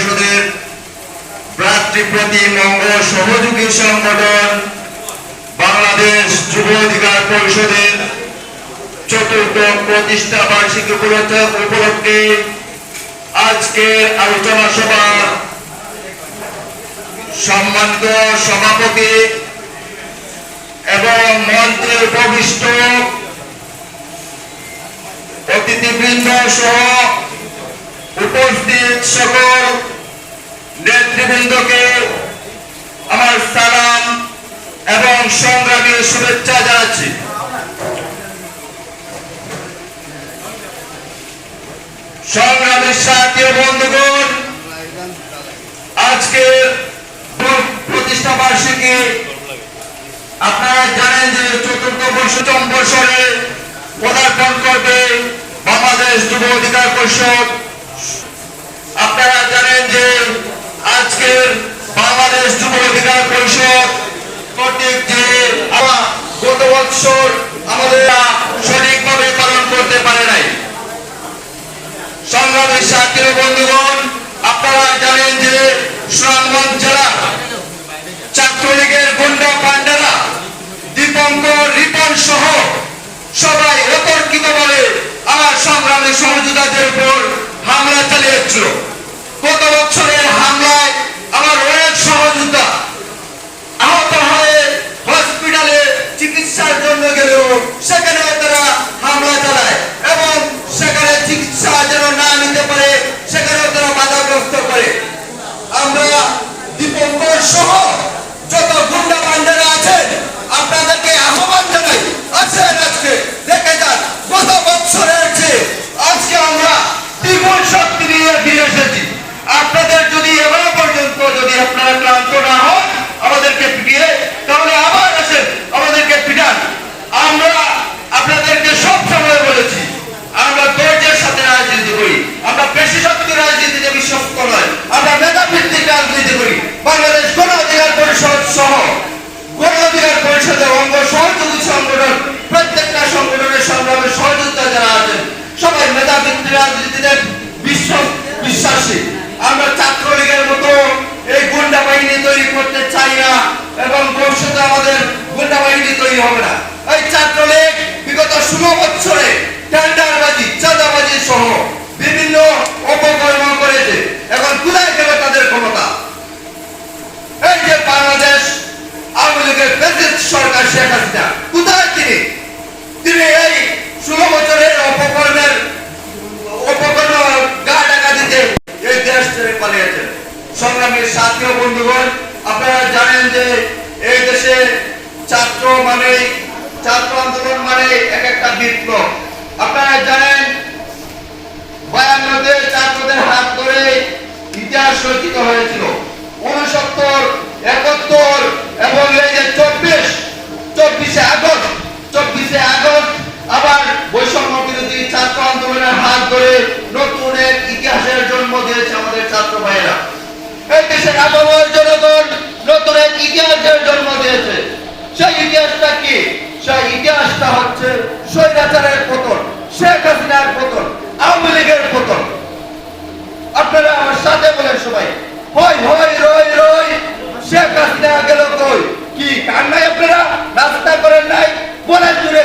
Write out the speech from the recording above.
পরিষদের ভ্রাতৃপ্রতিম অঙ্গ সহযোগী সংগঠন বাংলাদেশ যুব অধিকার পরিষদের চতুর্থ প্রতিষ্ঠা বার্ষিকী উপলক্ষে আজকের আলোচনা সভা সম্মানিত সভাপতি এবং মঞ্চে উপবিষ্ট অতিথিবৃন্দ সহ উপস্থিত সকল নেতৃবৃন্দকে আমার সালাম এবং সংগ্রামী শুভেচ্ছা জানাচ্ছি। সংগ্রামী সাথী ও বন্ধুগণ, আজকের প্রতিষ্ঠা বার্ষিকী আপনারা জানেন যে চতুর্থ বর্ষে পদার্পণ করবে বাংলাদেশ যুব অধিকার পরিষদ। আপনারা জানেন যে আজকের বাংলাদেশ যুব অধিকার পরিষদ কর্তৃক যে গত বছর আমাদের সঠিকভাবে পালন করতে পারে নাই। সংগ্রামী সাথী ও বন্ধুগণ, আপনারা জানেন যে সুনামগঞ্জ জেলা ছাত্রলীগের গুন্ডা পান্ডারা দীপঙ্কর রিপন সহ সবাই অতর্কিতভাবে আমার সংগ্রামী সহযোদ্ধাদের উপর হামলা চালিয়েছিল। গত বছরের হামলায় আমার অনেক সহযোদ্ধা আহত হয়ে হসপিটালে চিকিৎসার জন্য গেলেও সেখানে তারা হামলা চালায় এবং সেখানে চিকিৎসা যেন না নিতে পারে সেখানেও তারা বাধাগ্রস্ত করে। আমরা দীপঙ্কর সহ যত গুন্ডা বান্ডারা আছেন আপনাদেরকে আহ্বান জানাই, আছেন আজকে দেখে যান গত বছরের চেয়ে আজকে আমরা দ্বিগুণ শক্তি নিয়ে ফিরে এসেছি। আপনাদের যদি এখনো পর্যন্ত যদি আপনারা ক্লান্ত না হন আমাদেরকে পিটিয়ে, তাহলে আবার আসেন আমাদেরকে পিটান। আমরা আপনাদেরকে সব সময় বলেছি আমরা ধৈর্যের সাথে রাজনীতি করি, আমরা পেশি শক্তি রাজনীতিতে বিশ্বস্ত নয়, আমরা মেধাভিত্তিক রাজনীতি করি। বাংলাদেশ গণ অধিকার পরিষদ সহ গণ অধিকার পরিষদের অঙ্গ সহযোগী সংগঠন প্রত্যেকটা সংগঠনের সংগ্রামের সহযোগিতা যারা আছেন সবাই মেধাভিত্তিক রাজনীতিতে বিশ্বাসী। আমরা ছাত্রলীগের মতো এই গুন্ডা বাহিনী তৈরি করতে চাই না এবং ভবিষ্যতে আমাদের গুন্ডা বাহিনী তৈরি হবে না। এই ছাত্রলীগ বিগত 16 বছরে টেন্ডারবাজি, চাঁদাবাজি সহ বিভিন্ন অপকর্ম করেছে। এখন কোথায় গেল তাদের ক্ষমতা? এই যে বাংলাদেশ আওয়ামী লীগের প্রেসিডেন্ট সরকার শেখ হাসিনা, কোথায় তিনি এই 16 বছরের অপকর্মের গা ঢাকা দিতে এই দেশ ছেড়ে পালিয়েছেন। সংগ্রামী সাথী ও বন্ধুগণ, আপনারা জানেন যে এই দেশে ছাত্র আন্দোলন মানে এক একটা বিপ্লব। আপনারা জানেন 52 ছাত্রদের হাত ধরে ইতিহাস রচিত হয়েছিল। 69, 71 এবং এই যে 24শে আগস্ট আবার বৈষম্য বিরোধী ছাত্র আন্দোলনের হাত ধরে নতুন এক ইতিহাসের জন্ম দিয়েছে আমাদের ছাত্র ভাইয়েরা। এই দেশের আবহাওয়ার জনগণ নতুন এক ইতিহাসের জন্ম দিয়েছে। সেই ইতিহাসটা কি? সেই ইতিহাসটা হচ্ছে স্বৈরাচারের পতন, শেখ হাসিনার পতন, আওয়ামী লীগের পতন। আপনারা আমার সাথে বলেন সবাই, হই হই রই রই শেখ হাসিনা গেল কই। কি কান নাই? আপনারা নাস্তা করেন নাই? বলেন জুড়ে